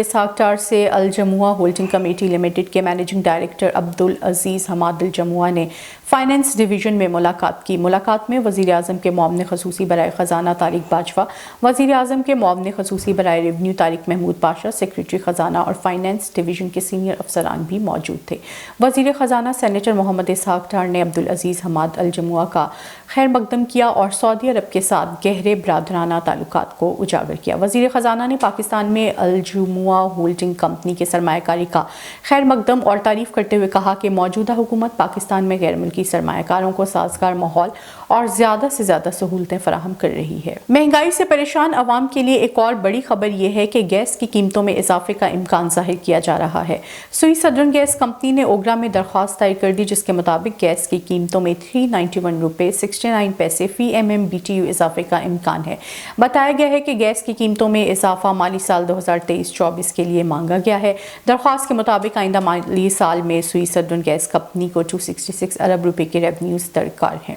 اسحاق ڈار سے الجمعہ holding committee limited کے managing director Abdul Aziz Hammad الجمعہ نے فائنانس ڈویژن میں ملاقات کی۔ ملاقات میں وزیر اعظم کے معاون خصوصی برائے خزانہ طارق باجوہ، وزیر اعظم کے معاون خصوصی برائے ریونیو طارق محمود پاشا، سیکریٹری خزانہ اور فائنانس ڈویژن کے سینئر افسران بھی موجود تھے۔ وزیر خزانہ سینیٹر محمد اسحاق ڈار نے عبدالعزیز حماد الجمعہ کا خیر مقدم کیا اور سعودی عرب کے ساتھ گہرے برادرانہ تعلقات کو اجاگر کیا۔ وزیر خزانہ نے پاکستان میں الجمعہ ہولڈنگ کمپنی کے سرمایہ کاری کا خیر مقدم اور تعریف کرتے ہوئے کہا کہ موجودہ حکومت پاکستان میں غیر ملکی سرمایہ کاروں کو سازگار ماحول اور زیادہ سے زیادہ سہولتیں فراہم کر رہی ہے۔ مہنگائی سے پریشان عوام کے لیے ایک اور بڑی خبر یہ ہے کہ گیس کی قیمتوں میں اضافے کا امکان ظاہر کیا جا رہا ہے۔ سوئی سدرن گیس کمپنی نے اوگرا میں درخواست دائر کر دی، جس کے مطابق گیس کی قیمتوں میں 391 روپے 69 پیسے فی ایم ایم BTU اضافے کا امکان ہے۔ بتایا گیا ہے کہ گیس کی قیمتوں میں اضافہ مالی سال 2023-24 کے لیے مانگا گیا ہے۔ درخواست کے مطابق آئندہ مالی سال میں سوئی سدرن گیس کمپنی کو 266 ارب روپے کے ریونیوز درکار ہیں۔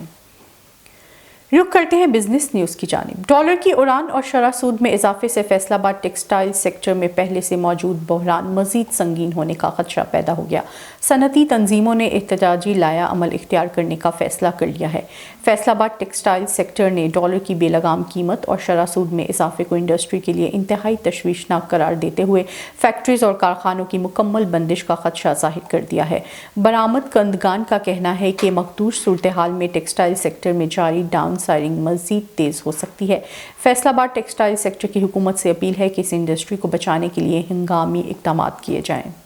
رخ کرتے ہیں بزنس نیوز کی جانب۔ ڈالر کی اڑان اور شرح سود میں اضافے سے فیصل آباد ٹیکسٹائل سیکٹر میں پہلے سے موجود بحران مزید سنگین ہونے کا خدشہ پیدا ہو گیا۔ صنعتی تنظیموں نے احتجاجی لائحہ عمل اختیار کرنے کا فیصلہ کر لیا ہے۔ فیصل آباد ٹیکسٹائل سیکٹر نے ڈالر کی بے لگام قیمت اور شرح سود میں اضافے کو انڈسٹری کے لیے انتہائی تشویشناک قرار دیتے ہوئے فیکٹریز اور کارخانوں کی مکمل بندش کا خدشہ ظاہر کر دیا ہے۔ برآمد کنندگان کا کہنا ہے کہ مخدوش صورتحال میں ٹیکسٹائل سیکٹر میں جاری ڈاؤن سائزنگ مزید تیز ہو سکتی ہے۔ فیصل آباد ٹیکسٹائل سیکٹر کی حکومت سے اپیل ہے کہ اس انڈسٹری کو بچانے کے لیے ہنگامی اقدامات کیے جائیں۔